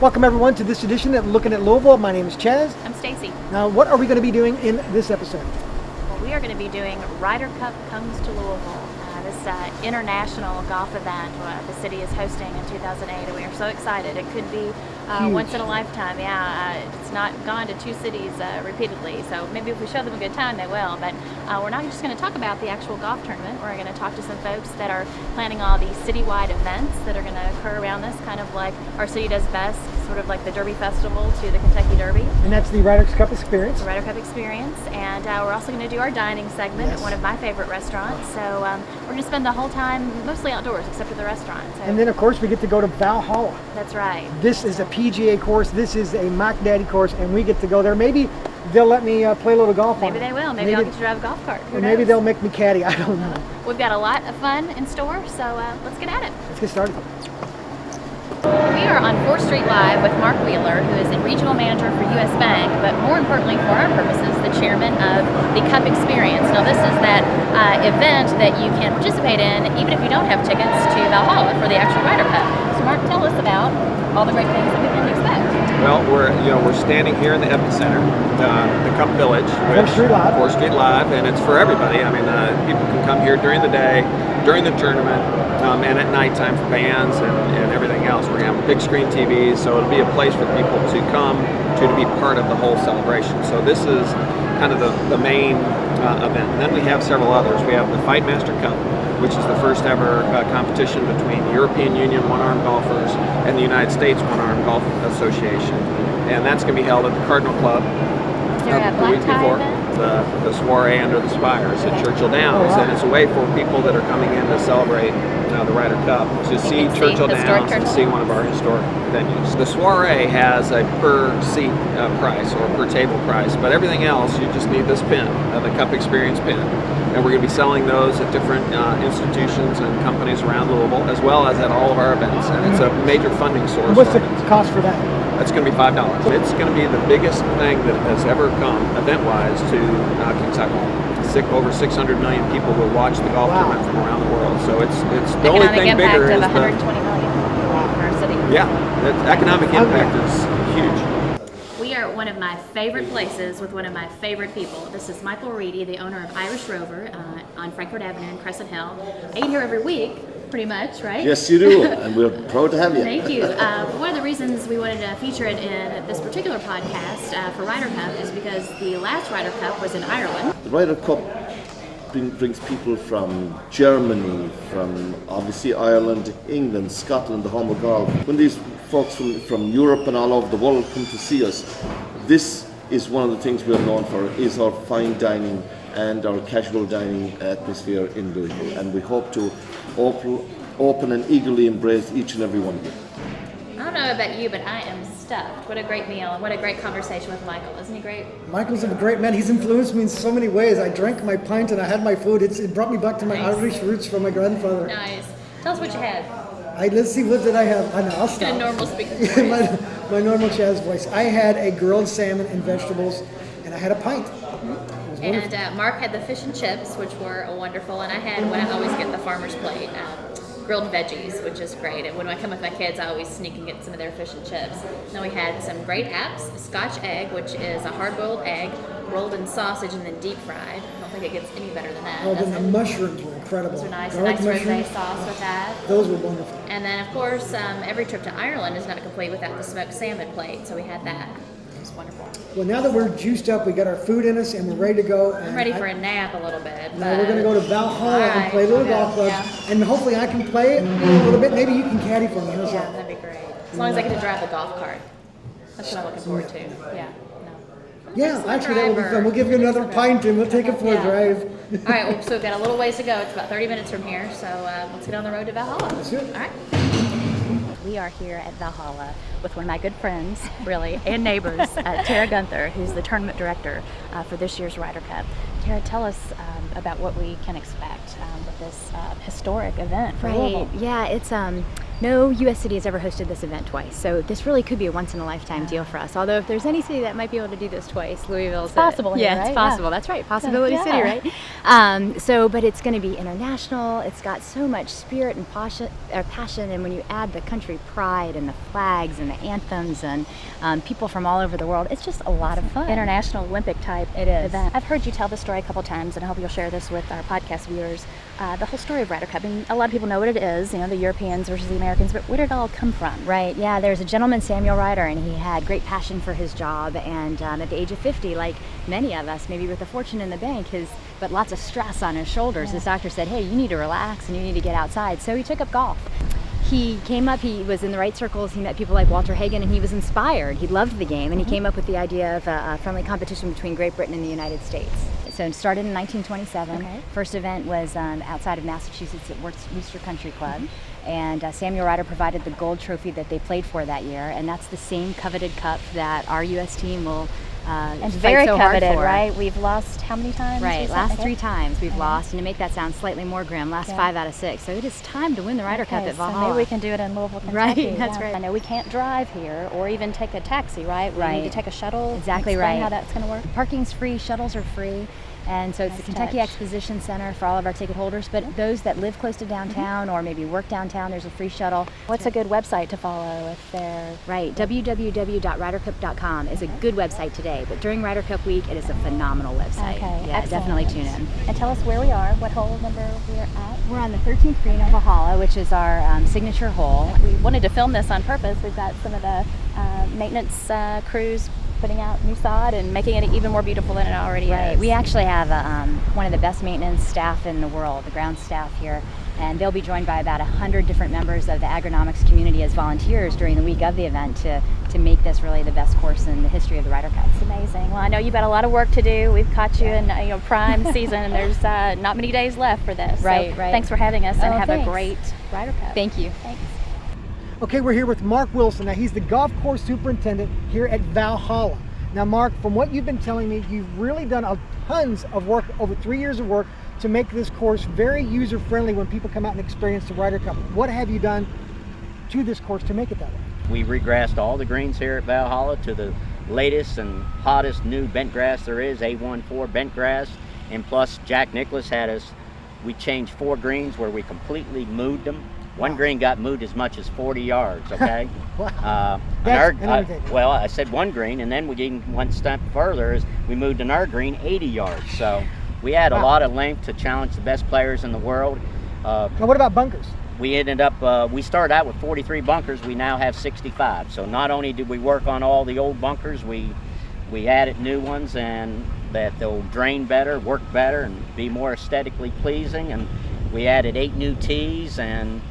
Welcome everyone to this edition of Looking at Louisville. My name is Chaz. I'm Stacy. Now, what are we going to be doing in this episode? Well, we are going to be doing Ryder Cup Comes to Louisville. This international golf event the city is hosting in 2008, and we are so excited. It could be once in a lifetime. It's not gone to two cities repeatedly, so maybe if we show them a good time, they will. But we're not just going to talk about the actual golf tournament. We're going to talk to some folks that are planning all these citywide events that are going to occur around this, kind of like our city does best, sort of like the Derby Festival to the Kentucky Derby. And that's the Ryder Cup experience. The Ryder Cup experience, and we're also going to do our dining segment at one of my favorite restaurants. So we're going to spend the whole time mostly outdoors, except for the restaurant. So. And then, of course, we get to go to Valhalla. That's right. This is a PGA course. This is a Mac Daddy course, and we get to go there. Maybe they'll let me play a little golf. Maybe they will. Maybe I'll get to drive a golf cart. Or maybe they'll make me caddy. I don't know. We've got a lot of fun in store, so let's get at it. Let's get started. We are on 4th Street Live with Mark Wheeler, who is a regional manager for U.S. Bank, but more importantly for our purposes, the chairman of the Cup Experience. Now this is that event that you can participate in even if you don't have tickets to Valhalla for the actual Ryder Cup. So Mark, tell us about all the great things that we can expect. Well, we're standing here in the epicenter, the Cup Village. 4th Street Live. 4th Street Live, and it's for everybody. I mean, people can come here during the day, during the tournament, and at nighttime for bands and everything else. We're going to have big screen TVs, so it'll be a place for people to come to be part of the whole celebration. So this is kind of the main event. And then we have several others. We have the Fight Master Cup, which is the first ever competition between European Union one-arm golfers and the United States One-Arm Golf Association. And that's going to be held at the Cardinal Club the week before. The soiree under the spires at Churchill Downs, and it's a way for people that are coming in to celebrate the Ryder Cup to see Churchill Downs and see one of our historic venues. The soiree has a per seat price or per table price, but everything else you just need this pin, the Cup Experience pin, and we're going to be selling those at different institutions and companies around Louisville, as well as at all of our events, and it's a major funding source. What's the cost for that? That's going to be $5. It's going to be the biggest thing that has ever come, event-wise, to Kentucky. Over 600 million people will watch the golf tournament from around the world. So it's the only thing bigger is the 120 million for our city. Yeah, the economic impact is huge. We are at one of my favorite places with one of my favorite people. This is Michael Reedy, the owner of Irish Rover on Frankfort Avenue in Crescent Hill. I eat here every week. Pretty much, right? Yes, you do, and we're proud to have you. Thank you. One of the reasons we wanted to feature it in this particular podcast for Ryder Cup is because the last Ryder Cup was in Ireland. The Ryder Cup brings people from Germany, from obviously Ireland, England, Scotland, the home of golf. When these folks from Europe and all over the world come to see us, this is one of the things we're known for, is our fine dining and our casual dining atmosphere in Louisville, and we hope to open and eagerly embrace each and every one of you. I don't know about you, but I am stuffed. What a great meal and what a great conversation with Michael. Isn't he great? Michael's a great man. He's influenced me in so many ways. I drank my pint and I had my food. It brought me back to my Irish roots from my grandfather. Nice. Tell us what you had. Let's see, what did I have? I know, I'll stop. Get a normal speaker voice. my normal Chaz voice. I had a grilled salmon and vegetables, and I had a pint. And Mark had the fish and chips, which were wonderful, and I had what I always get, the farmer's plate, grilled veggies, which is great. And when I come with my kids, I always sneak and get some of their fish and chips. Then we had some great apps, scotch egg, which is a hard-boiled egg, rolled in sausage and then deep fried. I don't think it gets any better than that. Oh, then the mushrooms were incredible. Those are nice. Garlic A nice rosé mushrooms. sauce with that. Those were wonderful. And then, of course, every trip to Ireland is not complete without the smoked salmon plate, so we had that. It was wonderful. Well, now that we're juiced up, we got our food in us, and we're ready to go. I'm ready for a nap a little bit. Now we're going to go to Valhalla and play a little golf clubs, and hopefully I can play a little bit. Maybe you can caddy for me. Yeah, that'd be great. As long as I get to drive the golf cart. That's what I'm looking forward to. Yeah. Yeah, actually that will be fun. We'll give you another pint and we'll take it for a drive. All right, well, so we've got a little ways to go. It's about 30 minutes from here, so let's get on the road to Valhalla. Let's do it. All right. We are here at Valhalla with one of my good friends, really, and neighbors, Tara Gunther, who's the tournament director for this year's Ryder Cup. Tara, tell us about what we can expect with this historic event for Louisville. Yeah, no U.S. city has ever hosted this event twice, so this really could be a once-in-a-lifetime deal for us. Although if there's any city that might be able to do this twice, Louisville is possible here, Yeah, right? it's possible. Yeah. That's right, possibility Yeah. city, right? But it's going to be international. It's got so much spirit and passion, and when you add the country pride and the flags and the anthems and people from all over the world, it's just a lot of fun. International Olympic type It is. event. I've heard you tell the story a couple times, and I hope you'll share this with our podcast viewers. The whole story of Ryder Cup. And a lot of people know what it is, the Europeans versus the Americans, but where did it all come from? Right, yeah, there's a gentleman, Samuel Ryder, and he had great passion for his job, and at the age of 50, like many of us, maybe with a fortune in the bank, but lots of stress on his shoulders, his doctor said, hey, you need to relax and you need to get outside. So he took up golf. He came up, he was in the right circles, he met people like Walter Hagen, and he was inspired. He loved the game, and he came up with the idea of a friendly competition between Great Britain and the United States. So it started in 1927. Okay. First event was outside of Massachusetts at Worcester Country Club. And Samuel Ryder provided the gold trophy that they played for that year, and that's the same coveted cup that our U.S. team will And fight very so hard coveted, for. right? We've lost how many times? Right, recently? last Okay. 3 times we've lost, and to make that sound slightly more grim, last 5 out of 6. So it is time to win the Ryder Cup Okay, at so Valhalla. maybe we can do it in Louisville, Right, Kentucky. that's right. I know we can't drive here or even take a taxi, right? We Right. need to take a shuttle. Exactly Explain right. how that's going to work. Parking's free, shuttles are free. And so it's the Nice Kentucky touch. Exposition Center for all of our ticket holders, but those that live close to downtown or maybe work downtown, there's a free shuttle. What's a good website to follow if they're... Right, www.rydercup.com is a good website today, but during Ryder Cup week, it is a phenomenal website. Okay, Yeah, excellent. definitely tune in. And tell us where we are, what hole number we are at. We're on the 13th green of Valhalla, which is our signature hole. We wanted to film this on purpose. We've got some of the maintenance crews putting out new sod and making it even more beautiful than it already Right. is. We actually have one of the best maintenance staff in the world, the ground staff here, and they'll be joined by about 100 different members of the agronomics community as volunteers during the week of the event to make this really the best course in the history of the Ryder Cup. It's amazing. Well, I know you've got a lot of work to do. We've caught you in prime season, and there's not many days left for this. Right, so right. Thanks for having us, and Oh, have thanks. a great Ryder Cup. Thank you. Thanks. Okay, we're here with Mark Wilson. Now, he's the golf course superintendent here at Valhalla. Now, Mark, from what you've been telling me, you've really done tons of work, over 3 years of work, to make this course very user-friendly when people come out and experience the Ryder Cup. What have you done to this course to make it that way? We regrassed all the greens here at Valhalla to the latest and hottest new bent grass there is, A14 bent grass, and plus Jack Nicklaus had us, we changed 4 greens where we completely moved them. One green got moved as much as 40 yards, okay? Wow. And That's an undertaking. well, I said one green, and then we even went a step further is we moved in our green 80 yards. So we had a Wow. lot of length to challenge the best players in the world. Now, what about bunkers? We ended up, we started out with 43 bunkers, we now have 65. So not only did we work on all the old bunkers, we added new ones, and that they'll drain better, work better, and be more aesthetically pleasing. And we added 8 new tees, and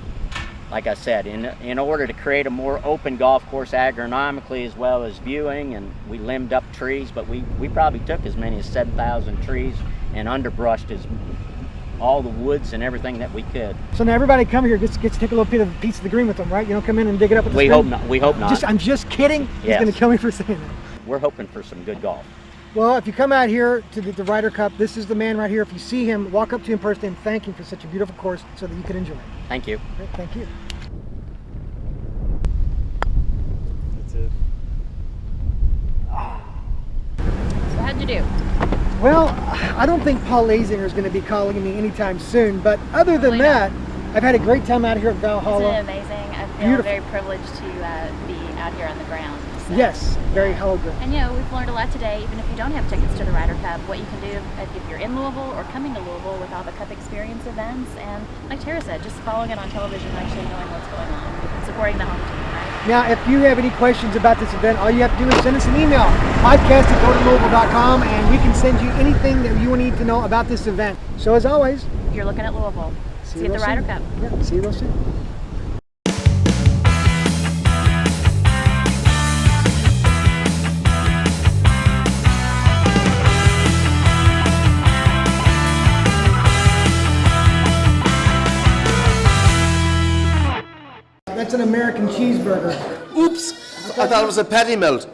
like I said, in order to create a more open golf course agronomically as well as viewing, and we limbed up trees, but we probably took as many as 7,000 trees and underbrushed all the woods and everything that we could. So now everybody come here gets to take a little piece of the green with them, right? You don't come in and dig it up with the We spoon? hope not. We hope not. I'm just kidding. He's Yes. going to kill me for saying that. We're hoping for some good golf. Well, if you come out here to the Ryder Cup, this is the man right here. If you see him, walk up to him personally and thank him for such a beautiful course so that you can enjoy it. Thank you. Great, thank you. That's it. So how'd you do? Well, I don't think Paul Lazinger is going to be calling me anytime soon, but other than Probably that, I've had a great time out here at Isn't Valhalla. it amazing? I feel Beautiful. very privileged to be out here on the ground. So. Yes, very holographic. And we've learned a lot today, even if you don't have tickets to the Ryder Cup, what you can do if you're in Louisville or coming to Louisville with all the Cup experience events, and like Tara said, just following it on television, actually knowing what's going on, supporting the home team, right? Now, if you have any questions about this event, all you have to do is send us an email, podcast@gotolouisville.com, and we can send you anything that you need to know about this event. So as always, You're looking at Louisville. See you at real the Ryder soon. Cup. Yeah, see you real soon. That's an American cheeseburger. Oops! I thought it was a patty melt.